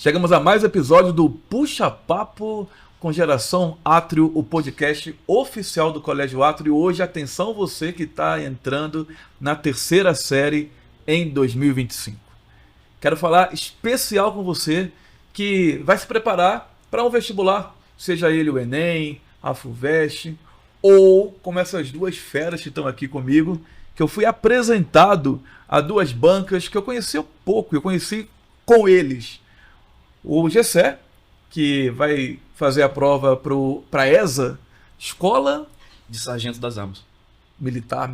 Chegamos a mais um episódio do Puxa Papo com Geração Átrio, o podcast oficial do Colégio Átrio. E hoje, atenção você que está entrando na terceira série em 2025. Quero falar especial com você que vai se preparar para um vestibular, seja ele o Enem, a FUVEST, ou como essas duas feras que estão aqui comigo, que eu fui apresentado a duas bancas que eu conheci pouco, eu conheci com eles. O Gessé, que vai fazer a prova para a ESA, Escola de Sargento das Armas. Militar.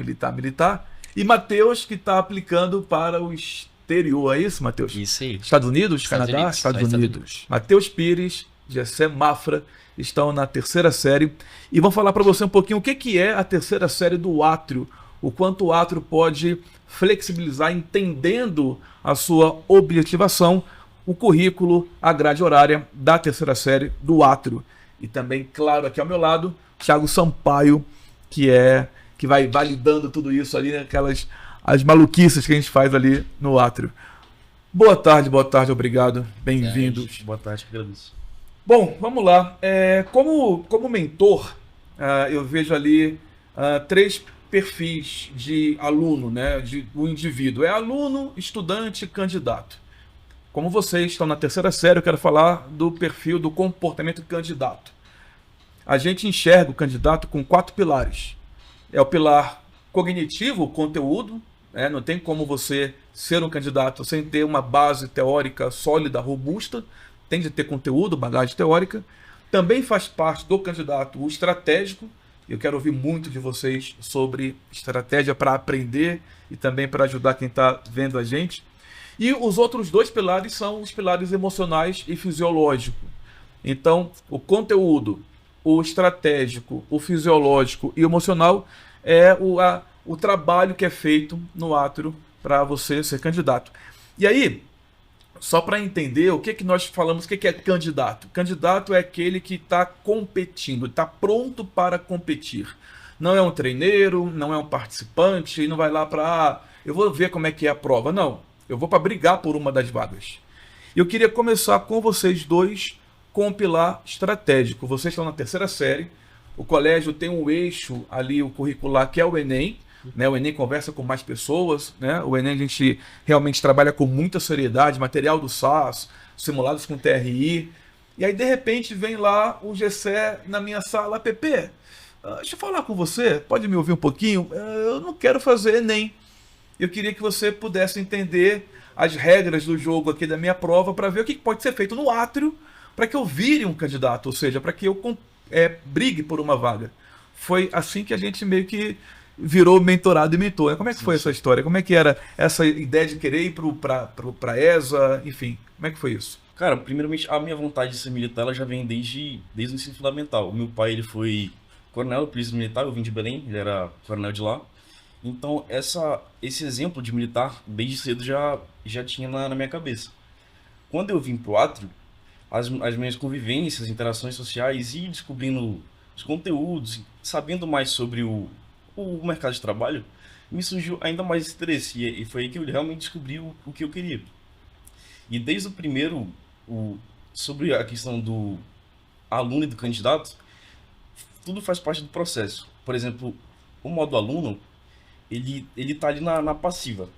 E Matheus, que está aplicando para o exterior. É isso, Matheus? Isso aí. Estados Unidos, Canadá? Estados Unidos. Matheus Pires, Gessé Mafra, estão na terceira série. E vão falar para você um pouquinho o que é a terceira série do Átrio. O quanto o Átrio pode flexibilizar, entendendo a sua objetivação, o currículo, a grade horária da terceira série do Átrio. E também, claro, aqui ao meu lado, Thiago Sampaio, que vai validando tudo isso ali, né? As maluquices que a gente faz ali no Átrio. Boa tarde, obrigado, bem-vindos. Boa tarde, agradeço. Bom, vamos lá. Como mentor, eu vejo ali três perfis de aluno, né? O indivíduo. É aluno, estudante, candidato. Como vocês estão na terceira série, eu quero falar do perfil do comportamento candidato. A gente enxerga o candidato com 4 pilares. É o pilar cognitivo, o conteúdo. Não tem como você ser um candidato sem ter uma base teórica sólida, robusta. Tem de ter conteúdo, bagagem teórica. Também faz parte do candidato o estratégico. Eu quero ouvir muito de vocês sobre estratégia para aprender e também para ajudar quem está vendo a gente. E os outros 2 pilares são os pilares emocionais e fisiológico. Então, o conteúdo, o estratégico, o fisiológico e o emocional é o trabalho que é feito no Átrio para você ser candidato. E aí, só para entender o que nós falamos, o que é candidato? Candidato é aquele que está competindo, está pronto para competir. Não é um treineiro, não é um participante, e não vai lá para, eu vou ver como é que é a prova. Não. Eu vou para brigar por uma das vagas. Eu queria começar com vocês dois com o pilar estratégico. Vocês estão na terceira série. O colégio tem um eixo ali, o curricular, que é o Enem. Né? O Enem conversa com mais pessoas. Né? O Enem a gente realmente trabalha com muita seriedade. Material do SAS, simulados com TRI. E aí, de repente, vem lá o Gessé na minha sala. PP, deixa eu falar com você. Pode me ouvir um pouquinho? Eu não quero fazer Enem. Eu queria que você pudesse entender as regras do jogo aqui da minha prova para ver o que pode ser feito no Átrio para que eu vire um candidato, ou seja, para que eu brigue por uma vaga. Foi assim que a gente meio que virou mentorado e mentor. Como é que foi essa história? Como é que era essa ideia de querer ir para a ESA? Enfim, como é que foi isso? Cara, primeiramente, a minha vontade de ser militar ela já vem desde o ensino fundamental. O meu pai ele foi coronel da Polícia Militar, eu vim de Belém, ele era coronel de lá. Então, esse exemplo de militar, desde cedo, já tinha na minha cabeça. Quando eu vim pro Átrio, as minhas convivências, interações sociais e descobrindo os conteúdos, sabendo mais sobre o mercado de trabalho, me surgiu ainda mais esse interesse. E foi aí que eu realmente descobri o que eu queria. E desde o primeiro, sobre a questão do aluno e do candidato, tudo faz parte do processo. Por exemplo, o modo aluno, ele tá ali na passiva.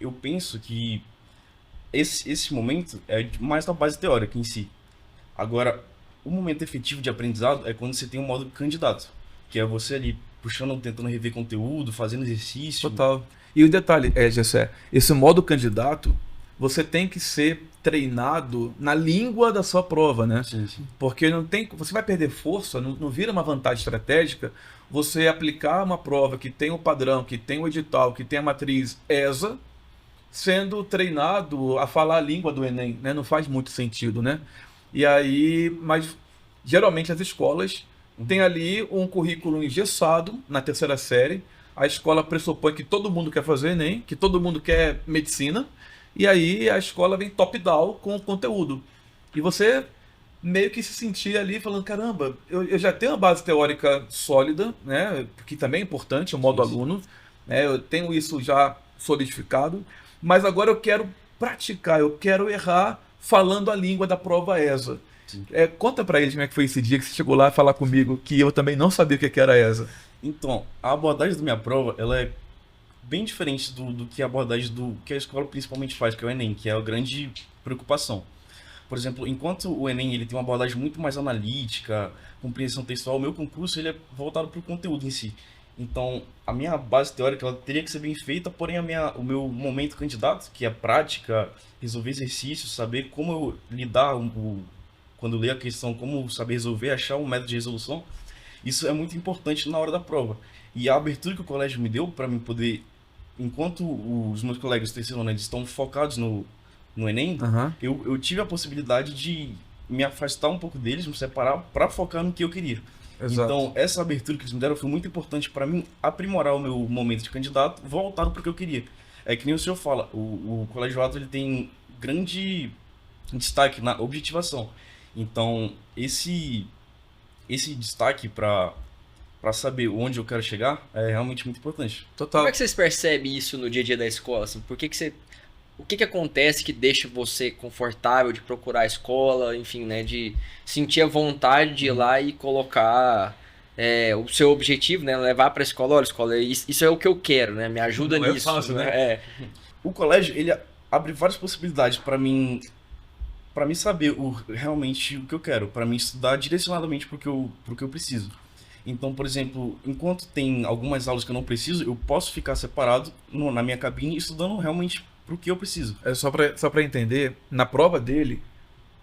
Eu penso que esse momento é mais na base teórica em si. Agora, o momento efetivo de aprendizado é quando você tem um modo candidato, que é você ali puxando, tentando rever conteúdo, fazendo exercício. Total. E o detalhe, Gessé, esse modo candidato, você tem que ser treinado na língua da sua prova, né? Sim. Porque você vai perder força, não vira uma vantagem estratégica você aplicar uma prova que tem o padrão, que tem o edital, que tem a matriz ESA, sendo treinado a falar a língua do Enem, né? Não faz muito sentido, né? E aí, mas geralmente as escolas têm ali um currículo engessado na terceira série. A escola pressupõe que todo mundo quer fazer Enem, que todo mundo quer medicina, e aí a escola vem top-down com o conteúdo. E você meio que se sentia ali falando, caramba, eu já tenho uma base teórica sólida, né? Que também é importante, o modo aluno, né? Eu tenho isso já solidificado, mas agora eu quero praticar, eu quero errar falando a língua da prova ESA. Conta pra eles como é que foi esse dia que você chegou lá a falar comigo, que eu também não sabia o que era ESA. Então, a abordagem da minha prova, ela é bem diferente do que a abordagem do que a escola principalmente faz, que é o Enem, que é a grande preocupação. Por exemplo, enquanto o Enem ele tem uma abordagem muito mais analítica, compreensão textual, o meu concurso ele é voltado para o conteúdo em si. Então, a minha base teórica ela teria que ser bem feita, porém o meu momento candidato, que é prática, resolver exercícios, saber como eu lidar quando eu ler a questão, como saber resolver, achar um método de resolução, isso é muito importante na hora da prova. E a abertura que o colégio me deu para mim poder, enquanto os meus colegas do terceiro ano estão focados no Enem, eu tive a possibilidade de me afastar um pouco deles, me separar para focar no que eu queria. Exato. Então, essa abertura que eles me deram foi muito importante para mim aprimorar o meu momento de candidato, voltado para o que eu queria. É que nem o senhor fala, o Colégio Atos ele tem grande destaque na objetivação. Então, esse destaque para saber onde eu quero chegar é realmente muito importante. Total. Como é que vocês percebem isso no dia a dia da escola? Assim, o que acontece que deixa você confortável de procurar a escola, enfim, né, de sentir a vontade de ir lá e colocar o seu objetivo, né, levar para a escola, olha, escola, isso é o que eu quero, né, me ajuda não nisso. É fácil, né? O colégio, ele abre várias possibilidades para mim saber realmente o que eu quero, para mim estudar direcionadamente pro que eu preciso. Então, por exemplo, enquanto tem algumas aulas que eu não preciso, eu posso ficar separado na minha cabine estudando realmente pro que eu preciso. Só para entender, na prova dele,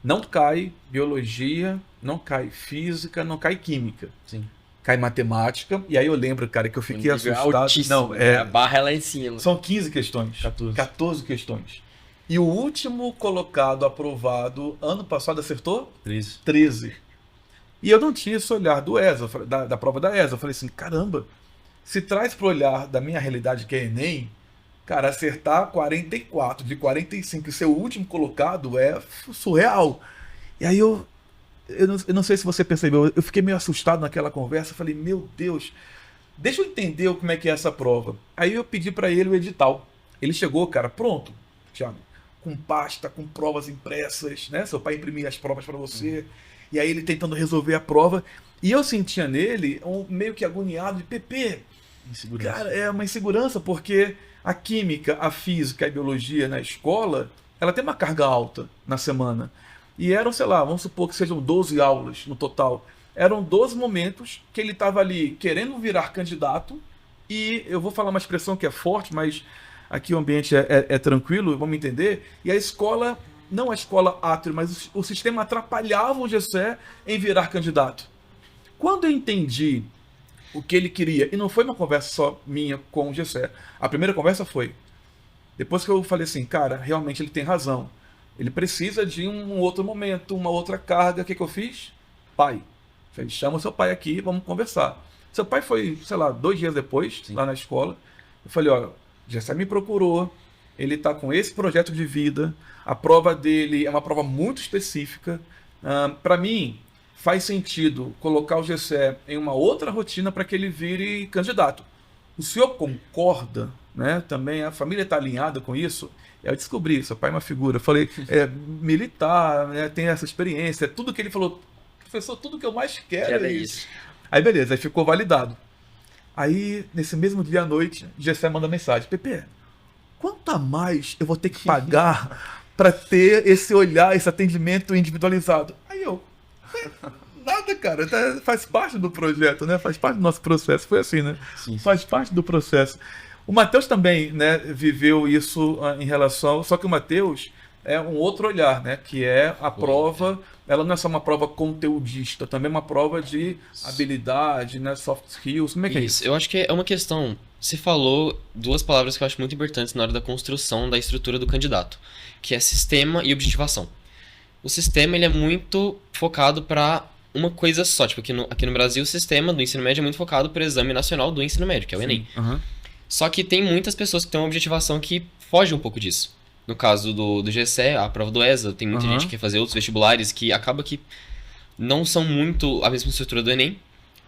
não cai biologia, não cai física, não cai química. Sim. Cai matemática, e aí eu lembro, cara, que eu fiquei assustado. Altíssimo, a barra é lá em cima. São 15 questões. 14 questões. E o último colocado aprovado ano passado acertou? 13. E eu não tinha esse olhar do ESA, da prova da ESA. Eu falei assim, caramba, se traz para o olhar da minha realidade, que é Enem, cara, acertar 44 de 45 e ser o último colocado é surreal. E aí eu não sei se você percebeu, eu fiquei meio assustado naquela conversa. Eu falei, meu Deus, deixa eu entender como é que é essa prova. Aí eu pedi para ele o edital. Ele chegou, cara, pronto, Thiago, com pasta, com provas impressas, né? Seu pai imprimia as provas para você. E aí ele tentando resolver a prova. E eu sentia nele meio que agoniado de PP. Insegurança. Cara, é uma insegurança, porque a química, a física e a biologia na escola, ela tem uma carga alta na semana. E eram, sei lá, vamos supor que sejam 12 aulas no total. Eram 12 momentos que ele estava ali querendo virar candidato. E eu vou falar uma expressão que é forte, mas aqui o ambiente é tranquilo, vamos entender. E a escola, não a escola átrio, mas o sistema atrapalhava o Gessé em virar candidato. Quando eu entendi o que ele queria, e não foi uma conversa só minha com o Gessé, a primeira conversa foi, depois que eu falei assim, cara, realmente ele tem razão, ele precisa de um outro momento, uma outra carga. O que eu fiz? Pai, falei, chama seu pai aqui, vamos conversar. Seu pai foi, sei lá, 2 dias depois, Sim. lá na escola, eu falei, ó, Gessé me procurou, ele está com esse projeto de vida, a prova dele é uma prova muito específica. Para mim, faz sentido colocar o Gessé em uma outra rotina para que ele vire candidato. O senhor concorda? Né? Também a família está alinhada com isso? Eu descobri, seu pai é uma figura. Eu falei, militar, né, tem essa experiência, tudo que ele falou, professor, tudo que eu mais quero é isso. Aí beleza, aí ficou validado. Aí, nesse mesmo dia à noite, Gessé manda mensagem, Pepe, quanto a mais eu vou ter que pagar para ter esse olhar, esse atendimento individualizado? Aí eu, nada, cara, faz parte do projeto, né? Faz parte do nosso processo, foi assim, né? Sim. Faz parte do processo. O Matheus também, né, viveu isso em relação, só que o Matheus é um outro olhar, né? Que é a prova, ela não é só uma prova conteudista, também é uma prova de habilidade, né? Soft skills, como é que é isso? Eu acho que é uma questão, você falou 2 palavras que eu acho muito importantes na hora da construção da estrutura do candidato, que é sistema e objetivação. O sistema, ele é muito focado para uma coisa só, tipo, aqui no Brasil o sistema do ensino médio é muito focado para o Exame Nacional do Ensino Médio, que é o Enem. Uhum. Só que tem muitas pessoas que têm uma objetivação que foge um pouco disso. No caso do Gessé, a prova do ESA, tem muita gente que quer fazer outros vestibulares que acaba que não são muito a mesma estrutura do Enem.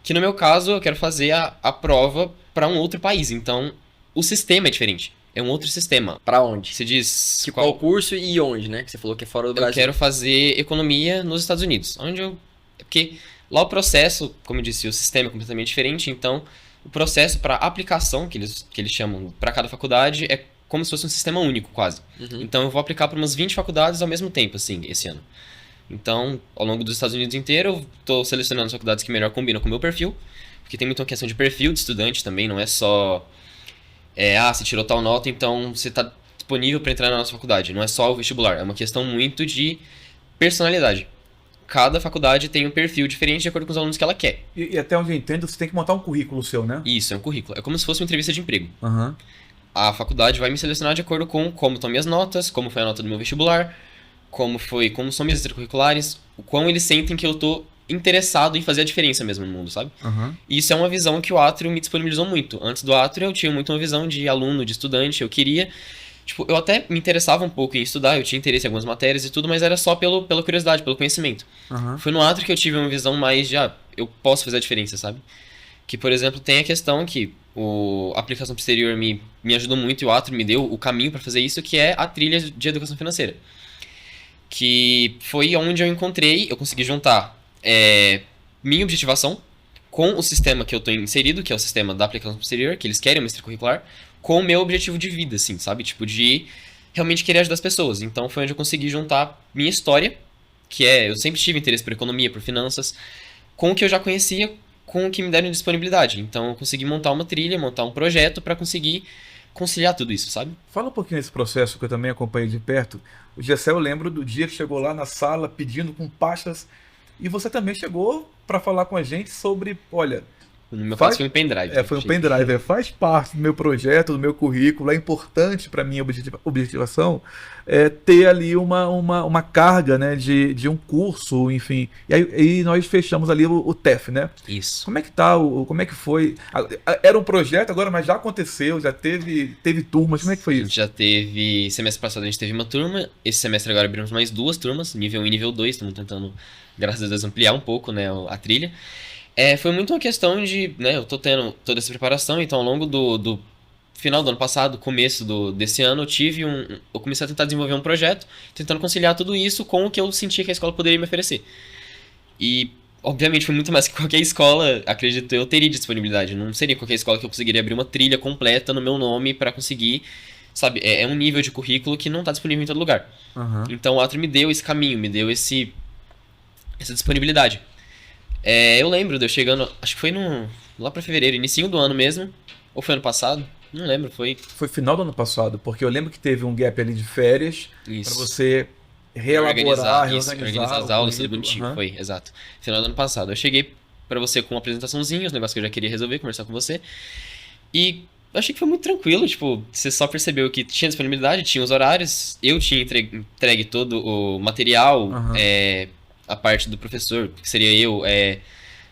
Que no meu caso, eu quero fazer a prova para um outro país. Então, o sistema é diferente. é um outro sistema. Pra onde? Você diz Qual curso e onde, né? Que você falou que é fora do eu Brasil. quero fazer economia nos Estados Unidos, onde eu... Porque lá o processo, como eu disse, o sistema é completamente diferente, então o processo para aplicação, que eles chamam para cada faculdade, é como se fosse um sistema único, quase. Uhum. Então eu vou aplicar para umas 20 faculdades ao mesmo tempo, assim, esse ano. Então, ao longo dos Estados Unidos inteiro, eu estou selecionando as faculdades que melhor combinam com o meu perfil, porque tem muita questão de perfil de estudante também, não é só... você tirou tal nota, então você está disponível para entrar na nossa faculdade. Não é só o vestibular, é uma questão muito de personalidade. Cada faculdade tem um perfil diferente de acordo com os alunos que ela quer. E até onde eu entendo, você tem que montar um currículo seu, né? Isso, é um currículo. É como se fosse uma entrevista de emprego. Aham. A faculdade vai me selecionar de acordo com como estão minhas notas, como foi a nota do meu vestibular, como são minhas extracurriculares, o quão eles sentem que eu tô interessado em fazer a diferença mesmo no mundo, sabe? Aham. E isso é uma visão que o Atrio me disponibilizou muito. Antes do Atrio eu tinha muito uma visão de aluno, de estudante, eu queria... eu até me interessava um pouco em estudar, eu tinha interesse em algumas matérias e tudo, mas era só pela curiosidade, pelo conhecimento. Aham. Foi no Atrio que eu tive uma visão mais de, eu posso fazer a diferença, sabe? Que, por exemplo, tem a questão que a aplicação posterior me ajudou muito e o Atrio me deu o caminho para fazer isso, que é a trilha de educação financeira. Que foi onde eu consegui juntar minha objetivação com o sistema que eu tô inserido, que é o sistema da aplicação posterior, que eles querem uma extracurricular, com o meu objetivo de vida, assim, sabe? Tipo, de realmente querer ajudar as pessoas. Então foi onde eu consegui juntar minha história, eu sempre tive interesse por economia, por finanças, com o que eu já conhecia, com o que me deram disponibilidade. Então eu consegui montar uma trilha, montar um projeto para conseguir conciliar tudo isso, sabe? Fala um pouquinho desse processo que eu também acompanhei de perto. O Gessé, eu lembro do dia que chegou lá na sala pedindo com pastas, e você também chegou para falar com a gente sobre, olha... No meu caso foi um pendrive. Foi um pendrive. Faz parte do meu projeto, do meu currículo. É importante para minha objetivação ter ali uma carga, né, de um curso, enfim. E aí nós fechamos ali o TEF, né? Isso. Como é que tá? Como é que foi? Era um projeto agora, mas já aconteceu, já teve turmas. Como é que foi A isso? gente já teve... Semestre passado a gente teve uma turma. Esse semestre agora abrimos mais 2 turmas, nível 1 e nível 2. Estamos tentando, graças a Deus, ampliar um pouco, né, a trilha. Foi muito uma questão de, né, eu tô tendo toda essa preparação, então ao longo do final do ano passado, começo desse ano, eu comecei a tentar desenvolver um projeto, tentando conciliar tudo isso com o que eu sentia que a escola poderia me oferecer. E, obviamente, foi muito mais que qualquer escola, acredito eu, teria disponibilidade. Não seria qualquer escola que eu conseguiria abrir uma trilha completa no meu nome para conseguir, sabe, é um nível de currículo que não tá disponível em todo lugar. Uhum. Então o Atrio me deu esse caminho, me deu essa disponibilidade. Eu lembro de eu chegando, acho que foi lá pra fevereiro, inicinho do ano mesmo, ou foi ano passado, não lembro, foi Foi final do ano passado, porque eu lembro que teve um gap ali de férias para isso. você reelaborar, Organizar as o aulas, tudo currículo. bonitinho, Aham. foi, exato. Final do ano passado. Eu cheguei pra você com uma apresentaçãozinha, os negócios que eu já queria resolver, conversar com você, e eu achei que foi muito tranquilo, tipo, você só percebeu que tinha disponibilidade, tinha os horários, eu tinha entregue todo o material, Aham. a parte do professor, que seria eu,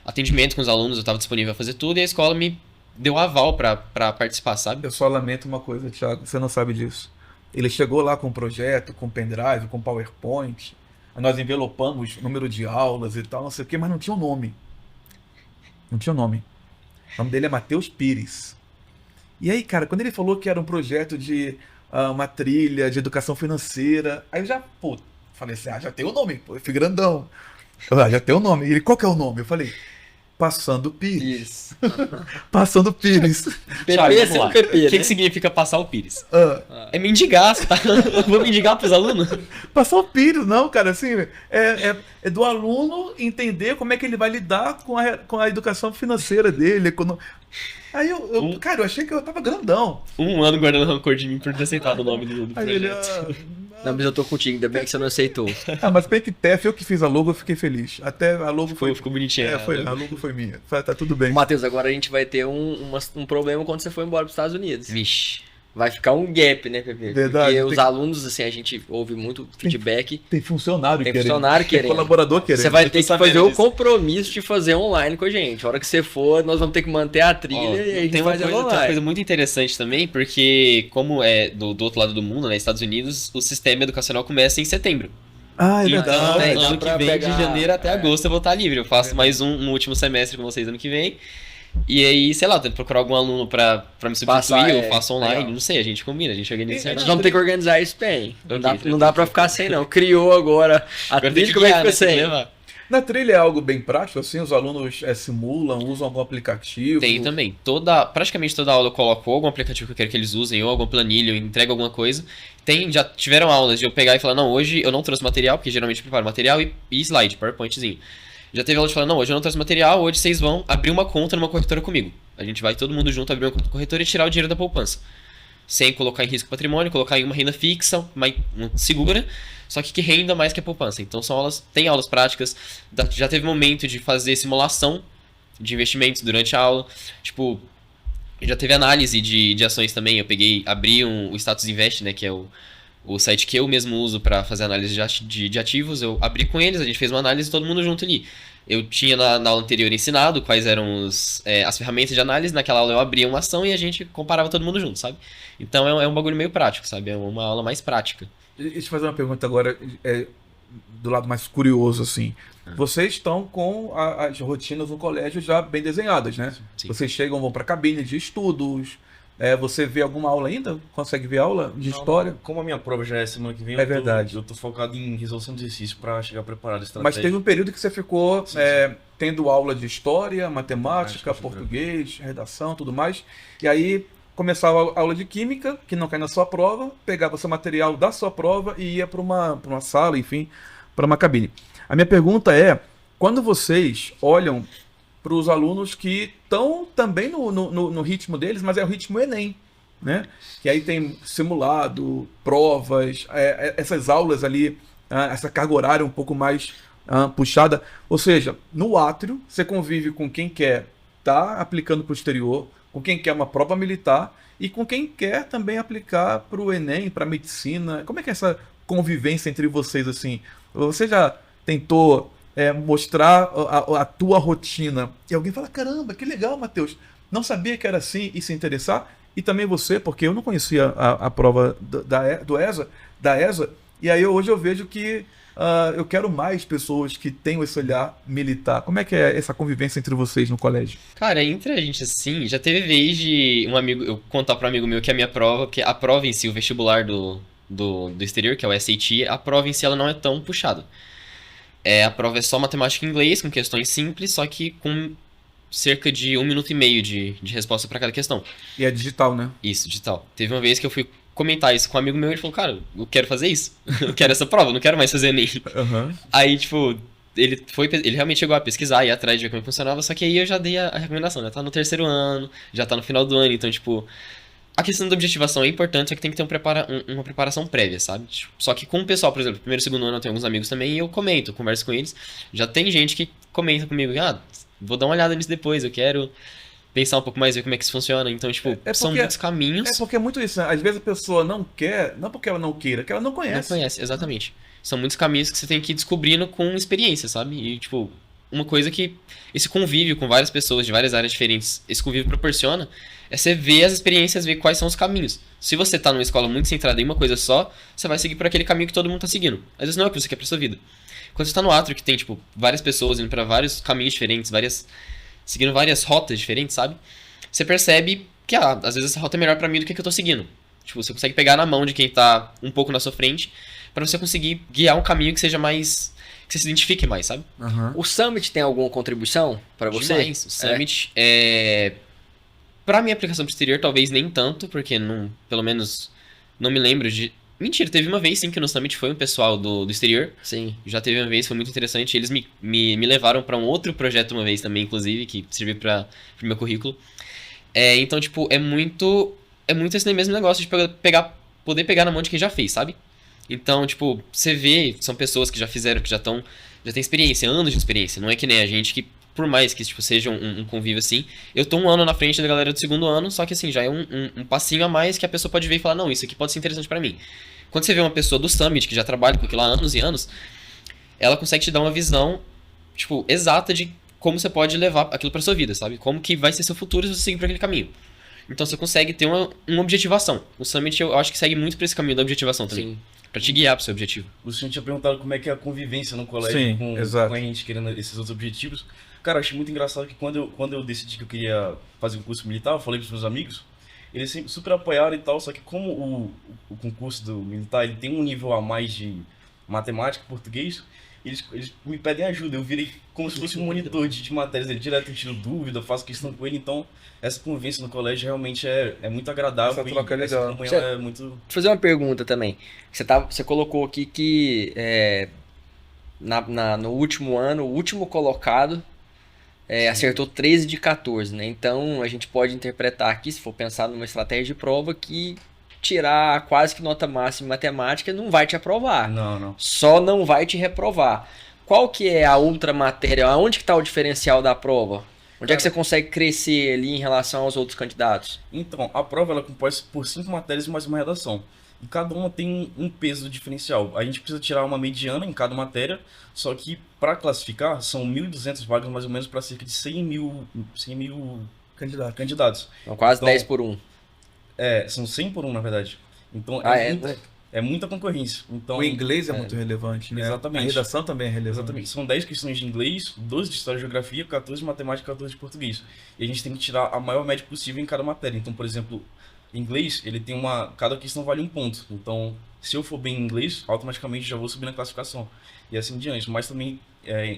atendimento com os alunos, eu estava disponível a fazer tudo, e a escola me deu aval pra participar, sabe? Eu só lamento uma coisa, Thiago, você não sabe disso. Ele chegou lá com um projeto, com pendrive, com PowerPoint, nós envelopamos o número de aulas e tal, não sei o quê, mas não tinha um nome. Não tinha um nome. O nome dele é Matheus Pires. E aí, cara, quando ele falou que era um projeto de uma trilha de educação financeira, aí eu já, falei assim, já tem o nome, eu fui grandão. Já tem o nome. Ele, qual que é o nome? Eu falei, Passando Pires. Passando Pires. Thiago, PP vamos lá. sem PP, O que né? significa passar o Pires? Ah, É mendigar, tá? Vou mendigar pros alunos? Passar o Pires, não, cara, assim, é do aluno entender como é que ele vai lidar com a educação financeira dele. Aí cara, eu achei que eu tava grandão. Um ano guardando rancor de mim por ter aceitado o nome do Aí ele, projeto. Não, mas eu tô contigo, ainda bem que você não aceitou. mas bem que TEF, eu que fiz a logo, eu fiquei feliz. Até a logo foi. Ficou bonitinho. A logo foi minha. Tá tudo bem. Matheus, agora a gente vai ter um problema quando você for embora pros Estados Unidos. Vixe. Vai ficar um gap, né, Pepe? Verdade, Porque tem os que- alunos, assim, a gente ouve muito feedback. Tem funcionário Tem querendo. funcionário Tem querendo. colaborador querendo. Você vai eu tô ter que sabendo fazer o disso. compromisso de fazer online com a gente. A hora que você for, nós vamos ter que manter a trilha Ó, e a gente tem faz ela tem uma online. coisa muito interessante também, porque como é do outro lado do mundo, né, Estados Unidos, o sistema educacional começa em setembro. Ah, é Então, verdade. dá ano que pra vem, pegar- de janeiro até agosto, eu vou estar livre. Eu faço mais um último semestre com vocês ano que vem. E aí, sei lá, tento procurar algum aluno pra me substituir, Passar, ou faço online, legal. não sei, a gente combina, a gente organiza E- certo. Vamos ter que organizar isso bem. Não dá, Ok, não dá pra ficar sem, não. Criou agora a Agora tem trilha, que como é que guiar, né? fica Tem que sem? levar. Na trilha é algo bem prático, assim, os alunos simulam, usam algum aplicativo. Tem também. Praticamente toda aula eu coloco algum aplicativo que eu quero que eles usem, ou alguma planilha, eu entrego alguma coisa. Já tiveram aulas de eu pegar e falar, não, hoje eu não trouxe material, porque geralmente eu preparo material e slide, PowerPointzinho. Já teve aula de falar, não, hoje eu não trouxe material, hoje vocês vão abrir uma conta numa corretora comigo. A gente vai todo mundo junto abrir uma conta na corretora e tirar o dinheiro da poupança. Sem colocar em risco o patrimônio, colocar em uma renda fixa, segura, só que renda mais que a poupança. Então tem aulas práticas, já teve momento de fazer simulação de investimentos durante a aula. Tipo, já teve análise de ações também. Eu abri o Status Invest, né, que é o site que eu mesmo uso para fazer análise de ativos. Eu abri com eles, a gente fez uma análise todo mundo junto ali. Eu tinha na aula anterior ensinado quais eram as ferramentas de análise. Naquela aula eu abria uma ação e a gente comparava todo mundo junto, sabe? Então é um bagulho meio prático, sabe? É uma aula mais prática. Deixa eu fazer uma pergunta agora, do lado mais curioso, assim. Vocês estão com as rotinas no colégio já bem desenhadas, né? Sim. Vocês chegam, vão para cabine de estudos. Você vê alguma aula ainda? Consegue ver aula de Não, história? Como a minha prova já é semana que vem, É verdade. eu tô focado em resolução de exercício pra chegar preparado, Mas estratégia. teve um período que você ficou Sim, tendo aula de história, matemática, Acho que português, redação, tudo mais. E aí começava a aula de química, que não cai na sua prova, pegava seu material da sua prova e ia para uma sala, enfim, para uma cabine. A minha pergunta é, quando vocês olham para os alunos que estão também no ritmo deles, mas é o ritmo Enem, né? Que aí tem simulado, provas, essas aulas ali, essa carga horária um pouco mais puxada. Ou seja, no átrio, você convive com quem quer estar aplicando para o exterior, com quem quer uma prova militar e com quem quer também aplicar para o Enem, para medicina. Como é que é essa convivência entre vocês, assim? Você já tentou mostrar a tua rotina e alguém fala, caramba, que legal, Matheus, não sabia que era assim, e se interessar? E também você, porque eu não conhecia a prova da ESA, e aí hoje eu vejo que eu quero mais pessoas que tenham esse olhar militar. Como é que é essa convivência entre vocês no colégio? Cara, entre a gente assim, já teve vez de eu contar para um amigo meu que a minha prova, que a prova em si, o vestibular do exterior, que é o SAT, a prova em si ela não é tão puxada. A prova é só matemática e inglês, com questões simples, só que com cerca de 1 minuto e meio de resposta para cada questão. E é digital, né? Isso, digital. Teve uma vez que eu fui comentar isso com um amigo meu e ele falou, cara, eu quero fazer isso. Eu quero essa prova, eu não quero mais fazer Enem. Uhum. Aí, tipo, ele realmente chegou a pesquisar e ir atrás de ver como funcionava, só que aí eu já dei a recomendação, né? Tá no 3º ano, já tá no final do ano, então, tipo, a questão da objetivação é importante, só que tem que ter uma preparação prévia, sabe? Só que com o pessoal, por exemplo, 1º e 2º ano eu tenho alguns amigos também e eu converso com eles. Já tem gente que comenta comigo, vou dar uma olhada nisso depois, eu quero pensar um pouco mais, ver como é que isso funciona. Então, tipo, são muitos caminhos. É porque é muito isso, né? Às vezes a pessoa não quer, não porque ela não queira, é que ela não conhece. Não conhece, exatamente. São muitos caminhos que você tem que ir descobrindo com experiência, sabe? E, tipo, uma coisa que esse convívio com várias pessoas de várias áreas diferentes, esse convívio proporciona, é você ver as experiências, ver quais são os caminhos. Se você tá numa escola muito centrada em uma coisa só, você vai seguir por aquele caminho que todo mundo tá seguindo. Às vezes não é o que você quer pra sua vida. Quando você tá no átrio, que tem, tipo, várias pessoas indo pra vários caminhos diferentes, seguindo várias rotas diferentes, sabe? Você percebe que, às vezes essa rota é melhor pra mim do que eu tô seguindo. Tipo, você consegue pegar na mão de quem tá um pouco na sua frente, pra você conseguir guiar um caminho que seja mais... que você se identifique mais, sabe? Uhum. O Summit tem alguma contribuição pra você? Demais. O Summit pra minha aplicação pro exterior, talvez nem tanto, porque pelo menos não me lembro de... Mentira, teve uma vez sim que no Summit foi um pessoal do exterior. Sim. Já teve uma vez, foi muito interessante. Eles me levaram pra um outro projeto uma vez também, inclusive, que serviu pro meu currículo. Então, tipo, é muito esse mesmo negócio de poder pegar na mão de quem já fez, sabe? Então, tipo, você vê, são pessoas que já fizeram, que já têm experiência, anos de experiência. Não é que nem a gente, que por mais que tipo, seja um convívio assim, eu tô um ano na frente da galera do 2º ano, só que assim, já é um passinho a mais que a pessoa pode ver e falar, não, isso aqui pode ser interessante pra mim. Quando você vê uma pessoa do Summit, que já trabalha com aquilo há anos e anos, ela consegue te dar uma visão, tipo, exata de como você pode levar aquilo pra sua vida, sabe? Como que vai ser seu futuro se você seguir por aquele caminho. Então você consegue ter uma objetivação. O Summit eu acho que segue muito pra esse caminho da objetivação também. Sim. Pra te guiar pro seu objetivo. O senhor tinha perguntado como é que é a convivência no colégio Sim, com exato. a gente querendo esses outros objetivos. Cara, eu achei muito engraçado que quando eu decidi que eu queria fazer um curso militar, eu falei pros meus amigos, eles sempre super apoiaram e tal, só que como o concurso do militar ele tem um nível a mais de matemática, português, eles me pedem ajuda. Eu virei como se fosse um monitor de matérias. Ele direto eu tiro dúvida, faço questão com ele. Então, essa convivência no colégio realmente é muito agradável. Essa troca é essa legal. comunhão é muito... Vou fazer uma pergunta também. Você colocou aqui que no último ano, o último colocado acertou 13 de 14, né? Então a gente pode interpretar aqui, se for pensar numa estratégia de prova, que tirar quase que nota máxima em matemática não vai te aprovar. Não. Só não vai te reprovar. Qual que é a outra matéria? Aonde que está o diferencial da prova? Onde é que você consegue crescer ali em relação aos outros candidatos? Então, a prova ela é composta por 5 matérias e mais uma redação. E cada uma tem um peso diferencial. A gente precisa tirar uma mediana em cada matéria, só que para classificar são 1.200 vagas mais ou menos para cerca de 100 mil candidatos. Então, quase Então, 10 por 1. São 100 por 1 na verdade. Então é muita concorrência. Então, O inglês é muito relevante, né? Exatamente. A redação também é relevante. Exatamente. São 10 questões de inglês, 12 de história e geografia, 14 de matemática e 14 de português. E a gente tem que tirar a maior média possível em cada matéria. Então, por exemplo, inglês, ele tem cada questão vale um ponto. Então, se eu for bem em inglês, automaticamente já vou subir na classificação. E assim em diante. Mas também,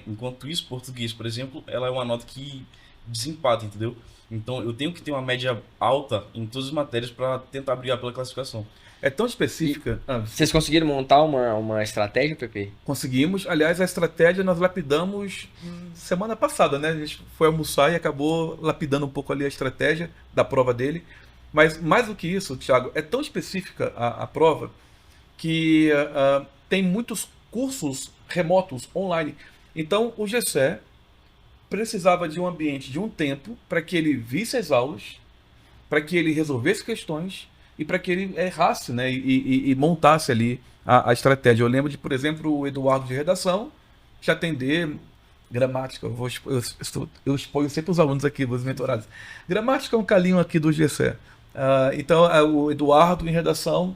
enquanto isso, português, por exemplo, ela é uma nota que desempata, entendeu? Então, eu tenho que ter uma média alta em todas as matérias para tentar brigar pela classificação. É tão específica. Vocês conseguiram montar uma estratégia, Pepe? Conseguimos. Aliás, a estratégia nós lapidamos semana passada, né? A gente foi almoçar e acabou lapidando um pouco ali a estratégia da prova dele. Mas mais do que isso, Thiago, é tão específica a prova que tem muitos cursos remotos online. Então, o GCE precisava de um ambiente, de um tempo, para que ele visse as aulas, para que ele resolvesse questões e para que ele errasse, né, e montasse ali a estratégia. Eu lembro de, por exemplo, o Eduardo de redação, te atender gramática. Eu exponho sempre os alunos aqui, os mentorados. Gramática é um calinho aqui do GCE. Então, o Eduardo em redação,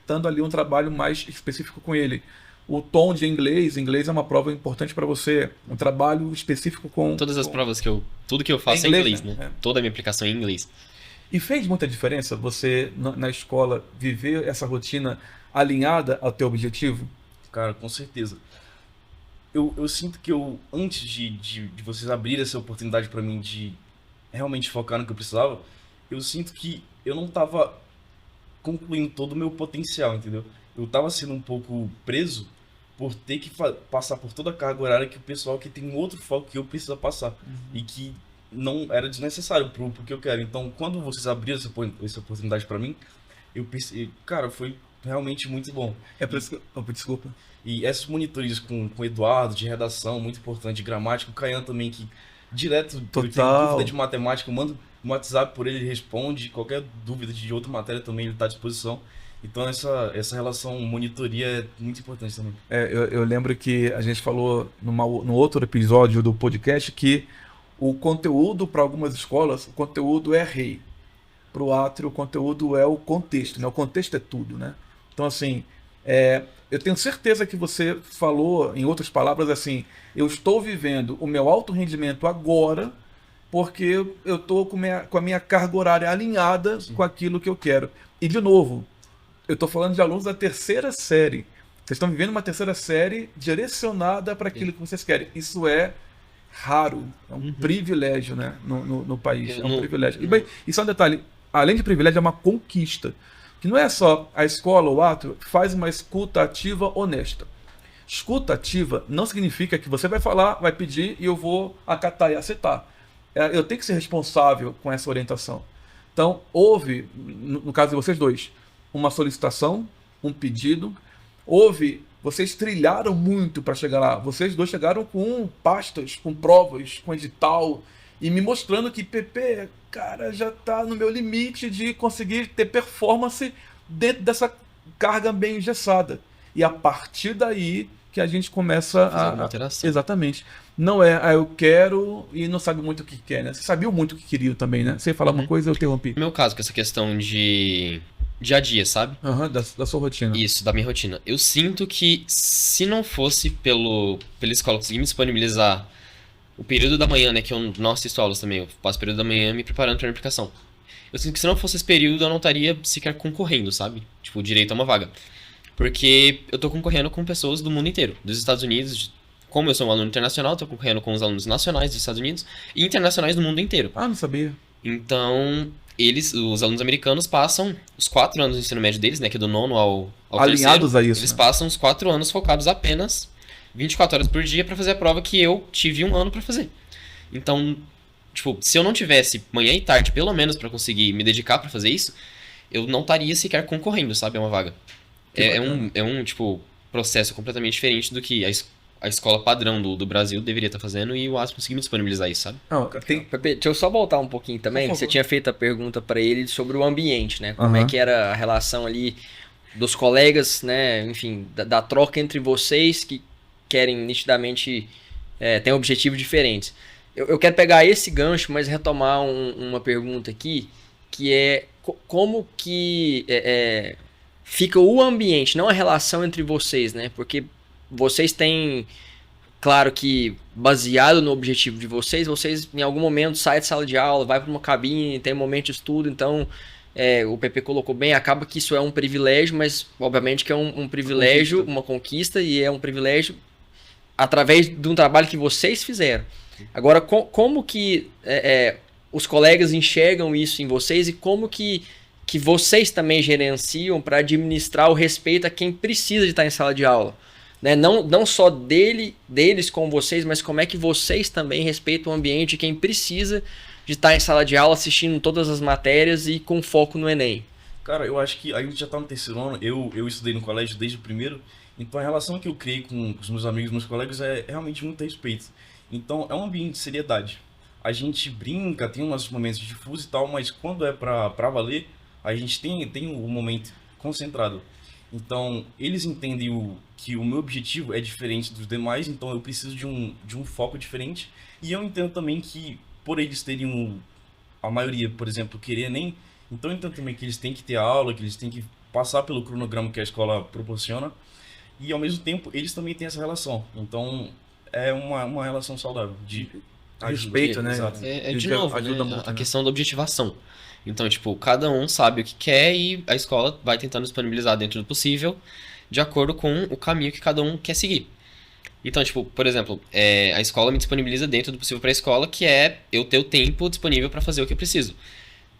dando ali um trabalho mais específico com ele. O tom de inglês é uma prova importante para você, um trabalho específico com... Todas as provas tudo que eu faço é inglês, né? Toda a minha aplicação é em inglês. E fez muita diferença você, na escola, viver essa rotina alinhada ao teu objetivo? Cara, com certeza. Eu sinto que antes de vocês abrirem essa oportunidade para mim de realmente focar no que eu precisava, eu sinto que eu não tava concluindo todo o meu potencial, entendeu? Eu tava sendo um pouco preso por ter que passar por toda a carga horária que o pessoal que tem um outro foco que eu preciso passar. E que não era desnecessário pro que eu quero. Então, quando vocês abriram essa oportunidade para mim, eu pensei, cara, foi realmente muito bom. É por isso que... Desculpa. E essas monitorias com o Eduardo, de redação, muito importante, de gramática, o Caian também, que direto, eu tenho dúvida de matemática, eu mando um WhatsApp por ele, ele responde, qualquer dúvida de outra matéria também ele está à disposição. Então essa relação monitoria é muito importante também. Eu lembro que a gente falou no outro episódio do podcast que o conteúdo para algumas escolas, o conteúdo é rei. Para o Atrio, o conteúdo é o contexto, né? O contexto é tudo, né? Então, assim, eu tenho certeza que você falou, em outras palavras, assim, eu estou vivendo o meu alto rendimento agora porque eu estou com a minha carga horária alinhada com aquilo que eu quero. E, de novo, eu estou falando de alunos da terceira série. Vocês estão vivendo uma terceira série direcionada para aquilo que vocês querem. Isso é raro, é um privilégio, né, no país. É um privilégio. E só um detalhe, além de privilégio, é uma conquista. Que não é só a escola, o Atrio, faz uma escuta ativa honesta. Escuta ativa não significa que você vai falar, vai pedir e eu vou acatar e aceitar. Eu tenho que ser responsável com essa orientação. Então, houve, no caso de vocês dois, uma solicitação, um pedido, vocês trilharam muito para chegar lá. Vocês dois chegaram com pastas, com provas, com edital, e me mostrando que PP, cara, já está no meu limite de conseguir ter performance dentro dessa carga bem engessada. E a partir daí que a gente começa fazer uma alteração. Exatamente. Não eu quero e não sabe muito o que quer, né? Você sabia muito o que queria também, né? Você ia falar uma coisa, eu interrompi. No meu caso, com essa questão de dia a dia, sabe? Aham, da sua rotina. Isso, da minha rotina. Eu sinto que se não fosse pela escola conseguir me disponibilizar o período da manhã, né, que eu não assisto aulas também, eu passo o período da manhã me preparando pra aplicação. Eu sinto que se não fosse esse período, eu não estaria sequer concorrendo, sabe? Tipo, direito a uma vaga. Porque eu tô concorrendo com pessoas do mundo inteiro, dos Estados Unidos. Como eu sou um aluno internacional, tô concorrendo com os alunos nacionais dos Estados Unidos e internacionais do mundo inteiro. Ah, não sabia. Então, os alunos americanos passam os 4 anos do ensino médio deles, né, que é do nono ao Alinhados terceiro, a isso, eles né? passam os 4 anos focados apenas 24 horas por dia pra fazer a prova que eu tive 1 ano pra fazer. Então, tipo, se eu não tivesse manhã e tarde, pelo menos, pra conseguir me dedicar pra fazer isso, eu não estaria sequer concorrendo, sabe, a uma vaga. Que bacana. É um, tipo, processo completamente diferente do que a escola padrão do Brasil deveria estar fazendo e o ASP conseguiu me disponibilizar isso, sabe? Não, tem... Pepe, deixa eu só voltar um pouquinho também. Por Você favor. tinha feito a pergunta pra ele sobre o ambiente, né? Como Aham. é que era a relação ali dos colegas, né? Enfim, da troca entre vocês que querem nitidamente têm objetivos diferentes. Eu quero pegar esse gancho, mas retomar uma pergunta aqui, que é como que fica o ambiente, não a relação entre vocês, né? Porque vocês têm, claro que baseado no objetivo de vocês em algum momento saem de sala de aula, vai para uma cabine, tem um momento de estudo, então o PP colocou bem, acaba que isso é um privilégio, mas obviamente que é um privilégio, uma conquista, e é um privilégio através de um trabalho que vocês fizeram. Agora, como que os colegas enxergam isso em vocês e como que vocês também gerenciam para administrar o respeito a quem precisa de estar em sala de aula? Né? Não só deles com vocês, mas como é que vocês também respeitam o ambiente de quem precisa de estar em sala de aula assistindo todas as matérias e com foco no Enem. Cara, eu acho que a gente já tá no terceiro ano, eu estudei no colégio desde o primeiro, então a relação que eu criei com os meus amigos, meus colegas é realmente muito respeito. Então é um ambiente de seriedade. A gente brinca, tem uns momentos difusos e tal, mas quando é pra valer, a gente tem um momento concentrado. Então eles entendem que o meu objetivo é diferente dos demais, então eu preciso de um foco diferente. E eu entendo também que por eles terem a maioria, por exemplo, querer Enem, então eu entendo também que eles têm que ter aula, que eles têm que passar pelo cronograma que a escola proporciona. E ao mesmo tempo, eles também têm essa relação. Então é uma relação saudável de Respeito, né? Exato. De novo, ajuda né, muito, a né? questão da objetivação. Então, tipo, cada um sabe o que quer e a escola vai tentando disponibilizar dentro do possível, de acordo com o caminho que cada um quer seguir. Então, tipo, por exemplo, a escola me disponibiliza dentro do possível para a escola, que é eu ter o tempo disponível para fazer o que eu preciso.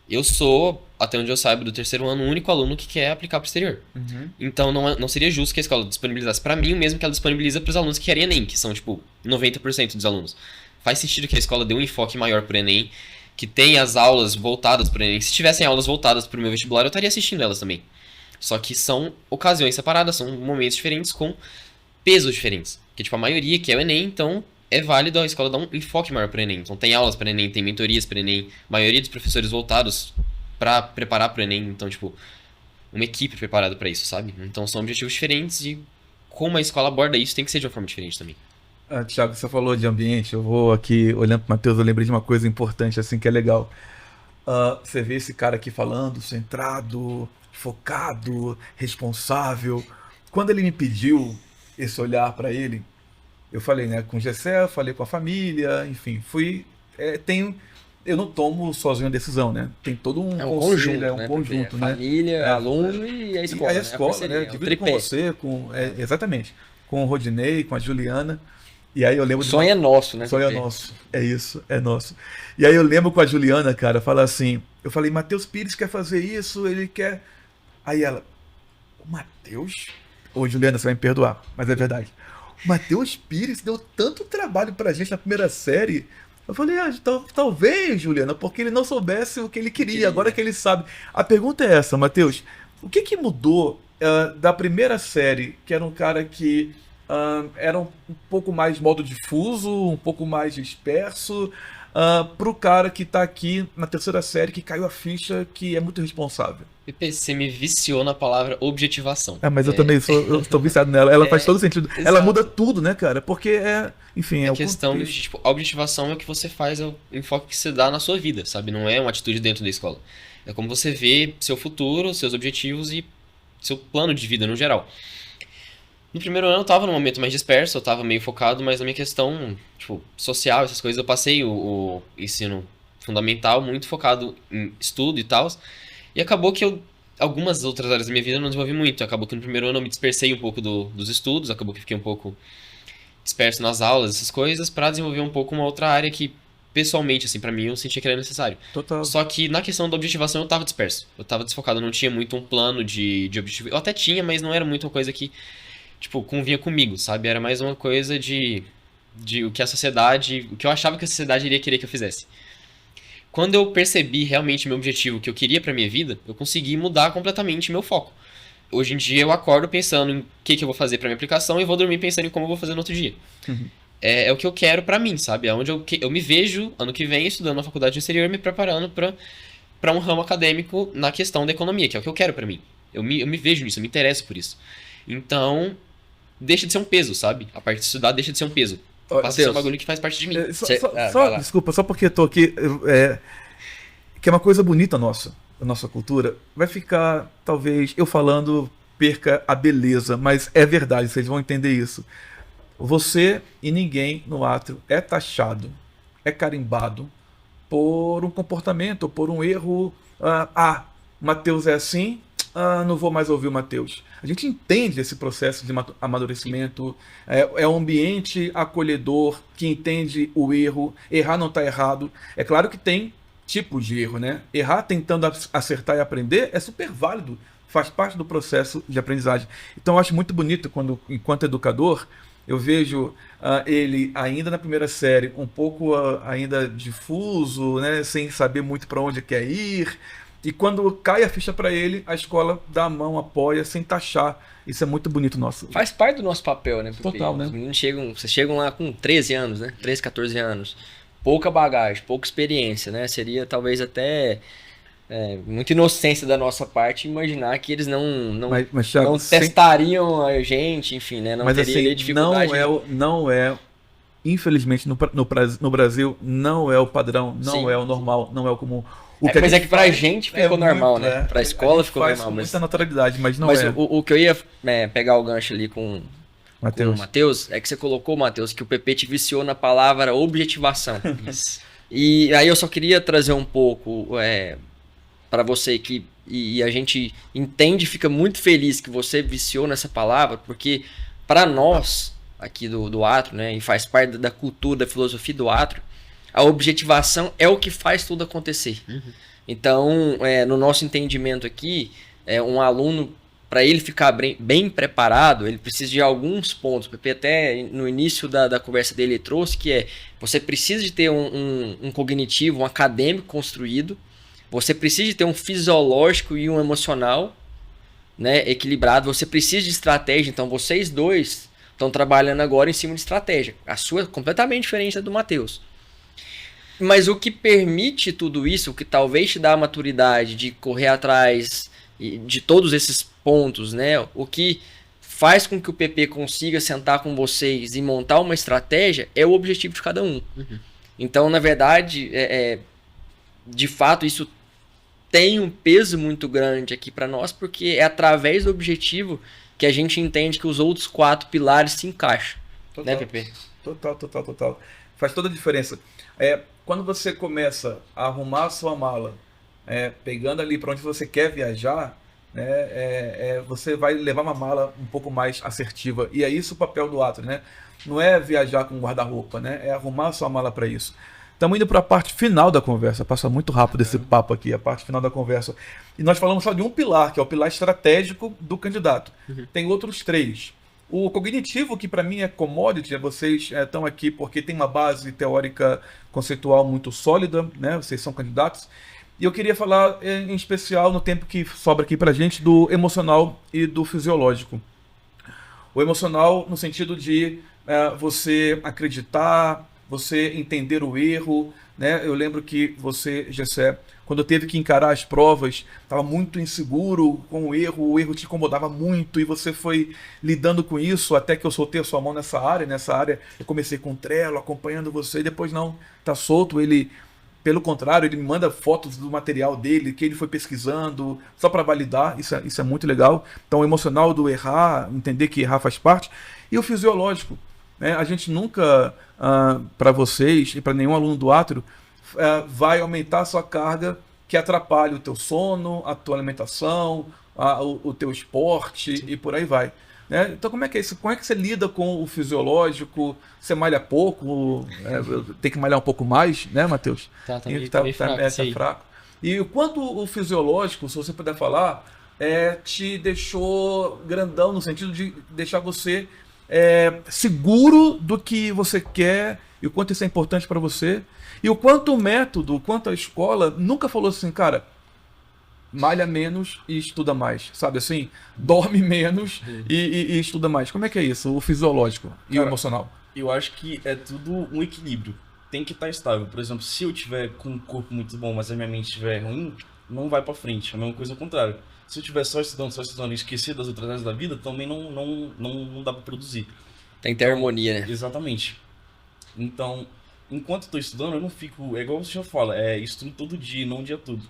Eu sou, até onde eu saiba, do terceiro ano, o único aluno que quer aplicar pro exterior. Uhum. Então não seria justo que a escola disponibilizasse para mim o mesmo que ela disponibiliza para os alunos que querem Enem, que são, tipo, 90% dos alunos. Faz sentido que a escola dê um enfoque maior pro Enem, que tenha as aulas voltadas pro Enem. Se tivessem aulas voltadas pro meu vestibular, eu estaria assistindo elas também. Só que são ocasiões separadas, são momentos diferentes com pesos diferentes. Que, tipo, a maioria quer o Enem, então é válido a escola dar um enfoque maior pro Enem. Então tem aulas para Enem, tem mentorias para Enem, maioria dos professores voltados para preparar pro Enem. Então, tipo, uma equipe preparada para isso, sabe? Então são objetivos diferentes e como a escola aborda isso tem que ser de uma forma diferente também. Thiago, você falou de ambiente, eu vou aqui, olhando pro Matheus, eu lembrei de uma coisa importante, assim, que é legal. Você vê esse cara aqui falando, centrado, focado, responsável. Quando ele me pediu esse olhar para ele, eu falei, né, com o Gessé, falei com a família, enfim, eu não tomo sozinho a decisão, né? Tem todo um conselho, conjunto, é um né? conjunto, né? Família, aluno e a escola. E a escola, parceria, né? o Divido com tripé. você, exatamente, com o Rodinei, com a Juliana. E aí eu lembro O sonho é nosso, né? sonho é Pepe? nosso. É isso, é nosso. E aí eu lembro com a Juliana, cara, fala assim, eu falei, Matheus Pires quer fazer isso, ele quer. Aí ela, o Matheus? Ô, Juliana, você vai me perdoar, mas é verdade. O Matheus Pires deu tanto trabalho pra gente na primeira série. Eu falei, talvez, Juliana, porque ele não soubesse o que ele queria, agora que ele sabe. A pergunta é essa, Matheus, o que mudou da primeira série, que era um cara que era um pouco mais modo difuso, um pouco mais disperso, pro cara que tá aqui na terceira série, que caiu a ficha, que é muito responsável? Pepe, você me viciou na palavra objetivação. Mas eu também eu estou viciado nela. Ela faz todo sentido. Ela exato. muda tudo, né, cara? Porque enfim, É o questão de, contexto. tipo, a objetivação é o que você faz, é o enfoque que você dá na sua vida, sabe? Não é uma atitude dentro da escola. É como você vê seu futuro, seus objetivos e seu plano de vida no geral. No primeiro ano eu tava num momento mais disperso, eu tava meio focado, mas na minha questão, tipo, social, essas coisas, eu passei o ensino fundamental muito focado em estudo e tal, e acabou que algumas outras áreas da minha vida eu não desenvolvi muito. Acabou que no primeiro ano eu me dispersei um pouco dos estudos, acabou que fiquei um pouco disperso nas aulas, essas coisas, pra desenvolver um pouco uma outra área que, pessoalmente, assim, pra mim, eu sentia que era necessário. Total. Só que na questão da objetivação eu tava disperso. Eu tava desfocado, eu não tinha muito um plano de objetivo. Eu até tinha, mas não era muito uma coisa que, tipo, convinha comigo, sabe? Era mais uma coisa de o que a sociedade, o que eu achava que a sociedade iria querer que eu fizesse. Quando eu percebi realmente meu objetivo, o que eu queria pra minha vida, eu consegui mudar completamente meu foco. Hoje em dia eu acordo pensando em o que eu vou fazer pra minha aplicação e vou dormir pensando em como eu vou fazer no outro dia. É o que eu quero pra mim, sabe? É onde eu me vejo ano que vem estudando na faculdade no exterior, me preparando pra um ramo acadêmico na questão da economia, que é o que eu quero pra mim. Eu me vejo nisso, eu me interesso por isso. Então, deixa de ser um peso, sabe? A parte de estudar deixa de ser um peso. Passa a ser um bagulho que faz parte de mim. Desculpa, só porque eu tô aqui, que é uma coisa bonita nossa, da nossa cultura, vai ficar, talvez, eu falando, perca a beleza, mas é verdade, vocês vão entender isso. Você e ninguém no átrio é taxado, é carimbado por um comportamento, por um erro. Mateus é assim, não vou mais ouvir o Mateus. A gente entende esse processo de amadurecimento, é um ambiente acolhedor que entende o erro, errar não está errado. É claro que tem tipos de erro, né? Errar tentando acertar e aprender é super válido, faz parte do processo de aprendizagem. Então eu acho muito bonito quando, enquanto educador, eu vejo ele ainda na primeira série, um pouco ainda difuso, né? Sem saber muito para onde quer ir. E quando cai a ficha para ele, a escola dá a mão, apoia, sem taxar. Isso é muito bonito nosso. Faz parte do nosso papel, né? Porque total, né? Os meninos vocês chegam lá com 13 anos, né? 13, 14 anos. Pouca bagagem, pouca experiência, né? Seria talvez até muita inocência da nossa parte imaginar que eles não Thiago, testariam a gente, enfim, né? Não mas teria assim, dificuldade. Não é, infelizmente, no Brasil, não é o padrão, não Sim. é o normal, não é o comum. Mas é que pra gente ficou normal, muito, né? Pra escola ficou faz normal. Com Mas muita naturalidade, mas não mas é. o que eu ia pegar o gancho ali com Mateus. o Matheus, é que você colocou, Matheus, que o PP te viciou na palavra objetivação. E aí eu só queria trazer um pouco para você e a gente entende e fica muito feliz que você viciou nessa palavra, porque para nós aqui do átrio, né, e faz parte da cultura, da filosofia do átrio, a objetivação é o que faz tudo acontecer. Então, no nosso entendimento aqui, um aluno, para ele ficar bem preparado, ele precisa de alguns pontos. O PP até no início da conversa dele ele trouxe que você precisa de ter um cognitivo, um acadêmico construído, você precisa de ter um fisiológico e um emocional, né, equilibrado, você precisa de estratégia. Então vocês dois estão trabalhando agora em cima de estratégia. A sua é completamente diferente da do Matheus. Mas o que permite tudo isso, o que talvez te dá a maturidade de correr atrás de todos esses pontos, né? O que faz com que o PP consiga sentar com vocês e montar uma estratégia é o objetivo de cada um. Então, na verdade, de fato, isso tem um peso muito grande aqui para nós, porque é através do objetivo que a gente entende que os outros 4 pilares se encaixam. Total, né, PP? Total. Faz toda a diferença. Quando você começa a arrumar a sua mala, pegando ali para onde você quer viajar, né, você vai levar uma mala um pouco mais assertiva. E é isso o papel do átrio, né? Não é viajar com guarda-roupa, né? É arrumar a sua mala para isso. Estamos indo para a parte final da conversa. Passa muito rápido esse papo aqui, a parte final da conversa. E nós falamos só de um pilar, que é o pilar estratégico do candidato. Tem outros 3. O cognitivo, que para mim é commodity, vocês estão aqui porque tem uma base teórica conceitual muito sólida, né? Vocês são candidatos. E eu queria falar em especial, no tempo que sobra aqui para a gente, do emocional e do fisiológico. O emocional no sentido de você acreditar, você entender o erro, né? Eu lembro que você, Gessé, quando teve que encarar as provas, estava muito inseguro com o erro te incomodava muito e você foi lidando com isso até que eu soltei a sua mão nessa área eu comecei com o Trello, acompanhando você, e depois não, tá solto, ele Pelo contrário, ele me manda fotos do material dele, que ele foi pesquisando, só para validar. Isso é muito legal. Então, o emocional do errar, entender que errar faz parte. E o fisiológico, né? A gente nunca, para vocês e para nenhum aluno do Átrio, vai aumentar a sua carga que atrapalha o teu sono, a tua alimentação, o teu esporte e por aí vai. Né? Então, como é que é isso? Como é que você lida com o fisiológico? Você malha pouco? Tem que malhar um pouco mais, né, Matheus? Tá meio fraco, tá fraco. E o quanto o fisiológico, se você puder falar, te deixou grandão no sentido de deixar você seguro do que você quer e o quanto isso é importante para você. E o quanto o método, o quanto a escola nunca falou assim, cara, malha menos e estuda mais, sabe assim? Dorme menos e estuda mais. Como é que é isso? O fisiológico e o emocional? Eu acho que é tudo um equilíbrio. Tem que estar estável. Por exemplo, se eu tiver com um corpo muito bom, mas a minha mente estiver ruim, não vai pra frente. É a mesma coisa ao contrário. Se eu estiver só estudando e esquecer das outras áreas da vida, também não dá pra produzir. Tem que ter harmonia, né? Exatamente. Então, enquanto eu tô estudando, eu não fico... É igual você já fala, estudo todo dia, não o dia todo.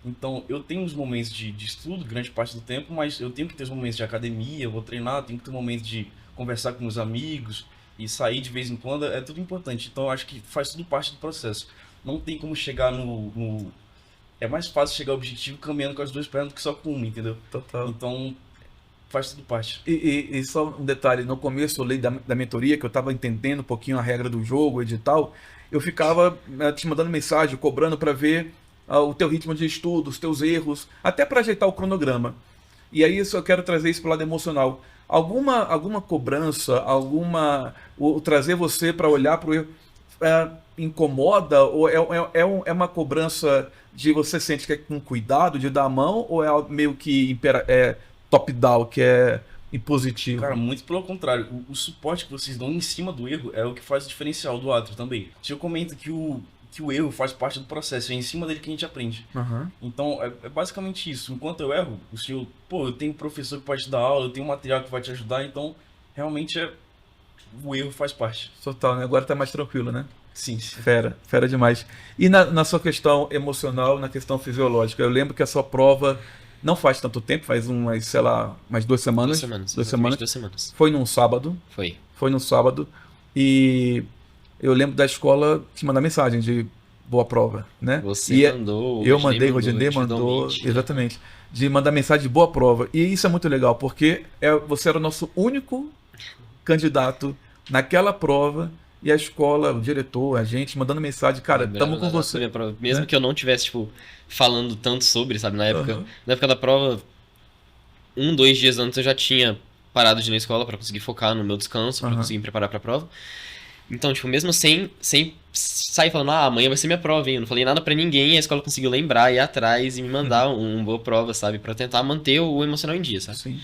Então, eu tenho os momentos de estudo, grande parte do tempo, mas eu tenho que ter os momentos de academia, eu vou treinar, tenho que ter momentos de conversar com meus amigos e sair de vez em quando, é tudo importante. Então, eu acho que faz tudo parte do processo. Não tem como chegar no... É mais fácil chegar ao objetivo caminhando com as duas pernas do que só com uma, entendeu? Total. Então, faz tudo parte. E só um detalhe, no começo eu li da mentoria, que eu estava entendendo um pouquinho a regra do jogo, o edital, eu ficava te mandando mensagem, cobrando para ver o teu ritmo de estudo, os teus erros, até para ajeitar o cronograma. E aí eu quero trazer isso para o lado emocional. Alguma cobrança, trazer você para olhar para o erro, incomoda? Ou é uma cobrança de você sente que é com cuidado, de dar a mão, ou é meio que top-down, que é impositivo? Cara, muito pelo contrário. O suporte que vocês dão em cima do erro é o que faz o diferencial do Átrio também. Se eu comento que o erro faz parte do processo, é em cima dele que a gente aprende. Uhum. Então, é basicamente isso. Enquanto eu erro, o senhor, eu tenho professor que pode te dar aula, eu tenho material que vai te ajudar, então, realmente, o erro faz parte. Total, né? Agora tá mais tranquilo, né? Sim. Fera demais. E na sua questão emocional, na questão fisiológica, eu lembro que a sua prova não faz tanto tempo, faz umas 2 semanas. 2 semanas. Foi num sábado. Foi num sábado. E eu lembro da escola te mandar mensagem de boa prova, né? Você mandou, eu mandei, Rodinei mandou, exatamente, de mandar mensagem de boa prova. E isso é muito legal, porque você era o nosso único candidato naquela prova, e a escola, o diretor, a gente, mandando mensagem, cara, estamos com você. Mesmo, né? Que eu não tivesse, falando tanto sobre, sabe, na época da prova, 2 dias antes eu já tinha parado de ir na escola para conseguir focar no meu descanso, para conseguir me preparar para a prova. Então, mesmo sem sair falando, amanhã vai ser minha prova, hein? Eu não falei nada pra ninguém, a escola conseguiu lembrar, ir atrás e me mandar uma boa prova, sabe? Pra tentar manter o emocional em dia, sabe? Sim.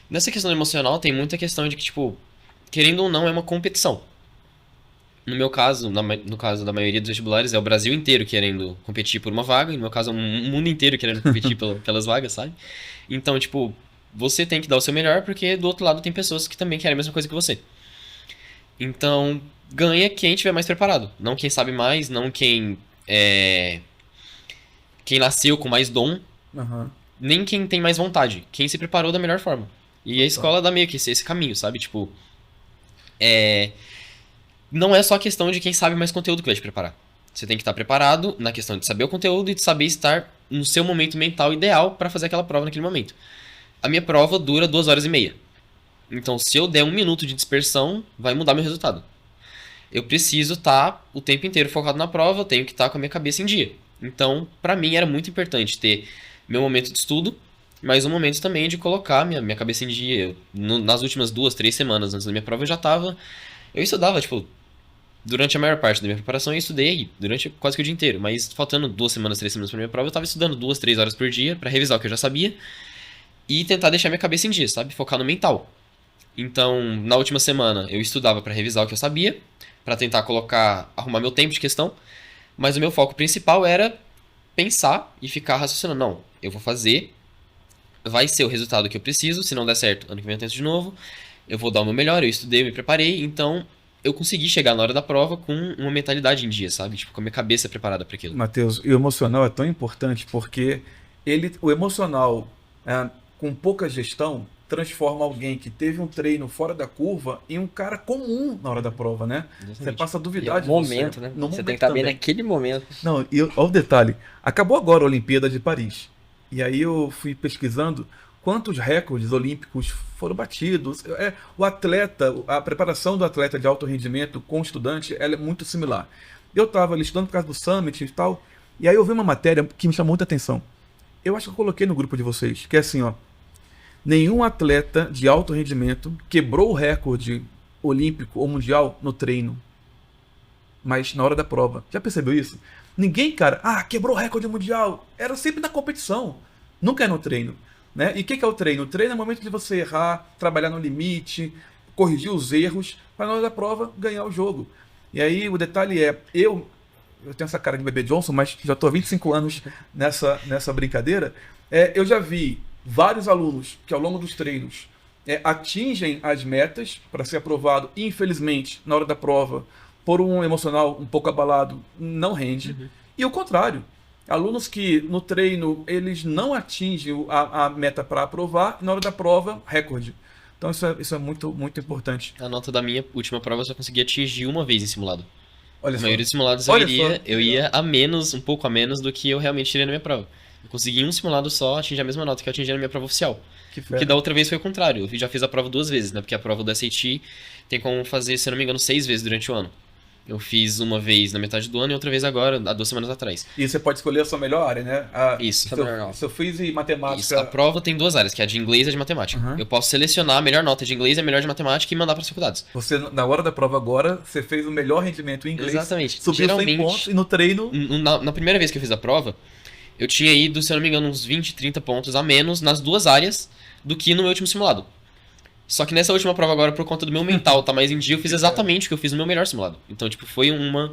Nessa questão emocional, tem muita questão de que, querendo ou não, é uma competição. No meu caso, no caso da maioria dos vestibulares, é o Brasil inteiro querendo competir por uma vaga, e no meu caso, é o mundo inteiro querendo competir pelas vagas, sabe? Então, você tem que dar o seu melhor, porque do outro lado tem pessoas que também querem a mesma coisa que você. Então, ganha quem estiver mais preparado. Não quem sabe mais, não quem nasceu com mais dom, nem quem tem mais vontade. Quem se preparou da melhor forma. E a escola dá meio que esse caminho, sabe? Não é só questão de quem sabe mais conteúdo que vai te preparar. Você tem que estar preparado na questão de saber o conteúdo e de saber estar no seu momento mental ideal para fazer aquela prova naquele momento. A minha prova dura 2h30. Então, se eu der 1 minuto de dispersão, vai mudar meu resultado. Eu preciso estar o tempo inteiro focado na prova, eu tenho que estar com a minha cabeça em dia. Então, pra mim, era muito importante ter meu momento de estudo, mas um momento também de colocar minha cabeça em dia. Nas últimas 2, 3 semanas antes da minha prova, eu estudava, durante a maior parte da minha preparação, eu estudei durante quase que o dia inteiro. Mas faltando 2 semanas, 3 semanas pra minha prova, eu estava estudando 2, 3 horas por dia pra revisar o que eu já sabia e tentar deixar minha cabeça em dia, sabe? Focar no mental. Então, na última semana, eu estudava para revisar o que eu sabia, para tentar arrumar meu tempo de questão, mas o meu foco principal era pensar e ficar raciocinando. Não, eu vou fazer, vai ser o resultado que eu preciso, se não der certo, ano que vem eu tento de novo, eu vou dar o meu melhor, eu estudei, eu me preparei, então eu consegui chegar na hora da prova com uma mentalidade em dia, sabe? Tipo, com a minha cabeça preparada para aquilo. Matheus, e o emocional é tão importante porque o emocional, com pouca gestão, transforma alguém que teve um treino fora da curva em um cara comum na hora da prova, né? Exatamente. Você passa a E duvidar é de o momento, você. né? No Você momento tem que estar bem também. naquele momento. Não, e olha o detalhe. Acabou agora a Olimpíada de Paris. E aí eu fui pesquisando quantos recordes olímpicos foram batidos. O atleta, a preparação do atleta de alto rendimento com o estudante, ela é muito similar. Eu estava ali estudando por causa do Summit e tal, e aí eu vi uma matéria que me chamou muita atenção. Eu acho que eu coloquei no grupo de vocês, que é assim, ó. Nenhum atleta de alto rendimento quebrou o recorde olímpico ou mundial no treino, mas na hora da prova. Já percebeu isso? Ninguém, cara, quebrou o recorde mundial. Era sempre na competição, nunca é no treino. Né? E o que é o treino? O treino é o momento de você errar, trabalhar no limite, corrigir os erros, para na hora da prova ganhar o jogo. E aí o detalhe é, eu tenho essa cara de bebê Johnson, mas já estou há 25 anos nessa brincadeira. Eu já vi vários alunos que ao longo dos treinos atingem as metas para ser aprovado e infelizmente na hora da prova, por um emocional um pouco abalado, não rende. Uhum. E o contrário. Alunos que no treino eles não atingem a meta para aprovar, e na hora da prova, recorde. Então isso é muito, muito importante. A nota da minha última prova eu só consegui atingir uma vez em simulado. Olha a só. maioria dos simulados eu ia a menos, um pouco a menos do que eu realmente tirei na minha prova. Eu consegui em um simulado só atingir a mesma nota que eu atingi na minha prova oficial. Que da outra vez foi o contrário. Eu já fiz a prova 2 vezes, né? Porque a prova do SAT tem como fazer, se eu não me engano, 6 vezes durante o ano. Eu fiz uma vez na metade do ano e outra vez agora, há 2 semanas atrás. E você pode escolher a sua melhor área, né? Isso. Se eu fiz em matemática... Isso. A prova tem 2 áreas, que é a de inglês e a de matemática. Uhum. Eu posso selecionar a melhor nota de inglês e a melhor de matemática e mandar para as faculdades. Você, na hora da prova agora, você fez o melhor rendimento em inglês. Exatamente. Subiu 100 pontos e no treino... Na primeira vez que eu fiz a prova, eu tinha ido, se eu não me engano, uns 20, 30 pontos a menos nas 2 áreas do que no meu último simulado. Só que nessa última prova agora, por conta do meu mental tá mais em dia, eu fiz exatamente o que eu fiz no meu melhor simulado. Então, tipo, foi uma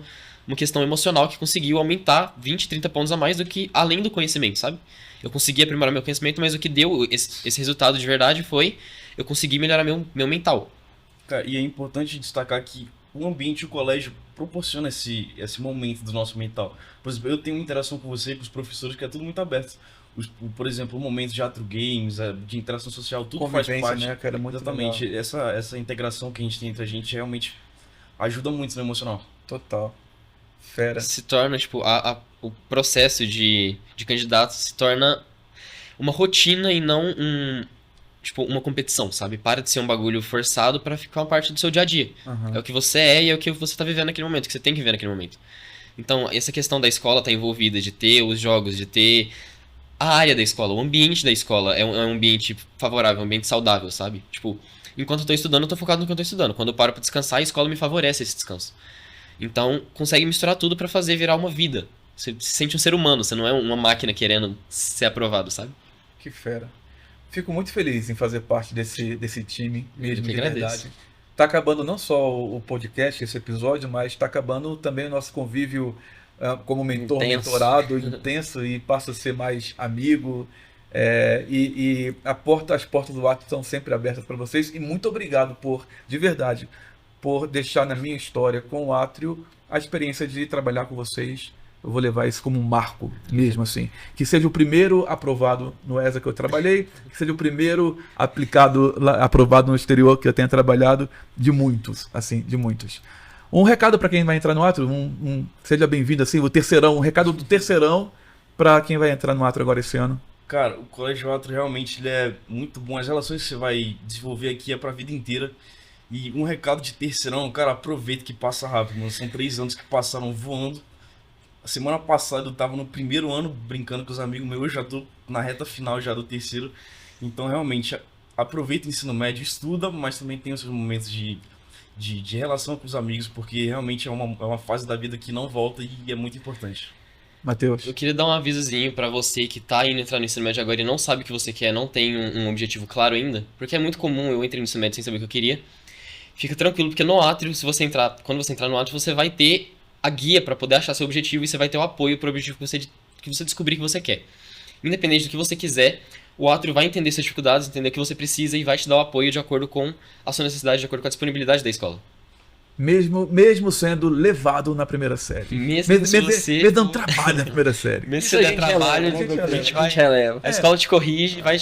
questão emocional que conseguiu aumentar 20, 30 pontos a mais do que além do conhecimento, sabe? Eu consegui aprimorar meu conhecimento, mas o que deu esse resultado de verdade foi eu consegui melhorar meu mental. Cara, e é importante destacar que o ambiente, o colégio, proporciona esse momento do nosso mental. Por exemplo, eu tenho uma interação com você, com os professores, que é tudo muito aberto. Por exemplo, o momento de teatro games, de interação social, tudo faz parte. Né, cara? Muito exatamente. legal. Essa integração que a gente tem entre a gente realmente ajuda muito no emocional. Total. Fera. Se torna, tipo, o processo de candidato se torna uma rotina e não uma competição, sabe? Para de ser um bagulho forçado para ficar uma parte do seu dia a dia. Uhum. É o que você é e é o que você tá vivendo naquele momento, que você tem que viver naquele momento. Então, essa questão da escola tá envolvida, de ter os jogos, de ter a área da escola, o ambiente da escola é um ambiente favorável, um ambiente saudável, sabe? Tipo, enquanto eu tô estudando, eu tô focado no que eu tô estudando. Quando eu paro pra descansar, a escola me favorece esse descanso. Então, consegue misturar tudo pra fazer virar uma vida. Você se sente um ser humano, você não é uma máquina querendo ser aprovado, sabe? Que fera. Fico muito feliz em fazer parte desse time mesmo, de verdade. Tá acabando não só o podcast, esse episódio, mas tá acabando também o nosso convívio como mentorado, intenso, e passa a ser mais amigo. E as portas do Atrio estão sempre abertas para vocês. E muito obrigado de verdade, por deixar na minha história com o Atrio a experiência de trabalhar com vocês. Eu vou levar isso como um marco mesmo, assim. Que seja o primeiro aprovado no ESA que eu trabalhei, que seja o primeiro aprovado no exterior que eu tenha trabalhado, de muitos, assim, de muitos. Um recado para quem vai entrar no Atrio, seja bem-vindo, assim, um recado do terceirão para quem vai entrar no Atrio agora esse ano. Cara, o Colégio Atrio realmente ele é muito bom. As relações que você vai desenvolver aqui é pra vida inteira. E um recado de terceirão, cara, aproveita que passa rápido, mano. São 3 anos que passaram voando. A semana passada eu tava no primeiro ano brincando com os amigos meus, eu já tô na reta final já do terceiro. Então, realmente, aproveita o ensino médio, estuda, mas também tem os seus momentos de relação com os amigos, porque realmente é uma fase da vida que não volta e é muito importante. Matheus. Eu queria dar um avisozinho pra você que tá indo entrar no ensino médio agora e não sabe o que você quer, não tem um objetivo claro ainda, porque é muito comum eu entrei no ensino médio sem saber o que eu queria. Fica tranquilo, porque no Atrio, quando você entrar no Atrio, você vai ter a guia para poder achar seu objetivo e você vai ter o apoio para o objetivo que você descobrir que você quer. Independente do que você quiser, o Atrio vai entender suas dificuldades, entender o que você precisa e vai te dar o apoio de acordo com a sua necessidade, de acordo com a disponibilidade da escola. mesmo sendo levado na primeira série. Mesmo se você... Mesmo dando trabalho na primeira série. Mesmo Isso se a der gente trabalho, releva, a gente a vai... gente releva. A escola te corrige e vai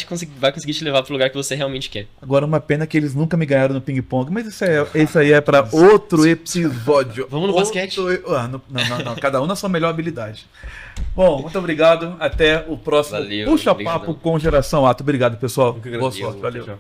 conseguir te levar pro lugar que você realmente quer. Agora, uma pena que eles nunca me ganharam no ping-pong, mas isso aí é para outro episódio. Vamos no basquete? Não. Cada um na sua melhor habilidade. Bom, muito obrigado. Até o próximo Valeu, Puxa obrigadão. Papo com Geração Ato. Obrigado, pessoal. Eu que Boa agradeço. sorte. Valeu. Tchau.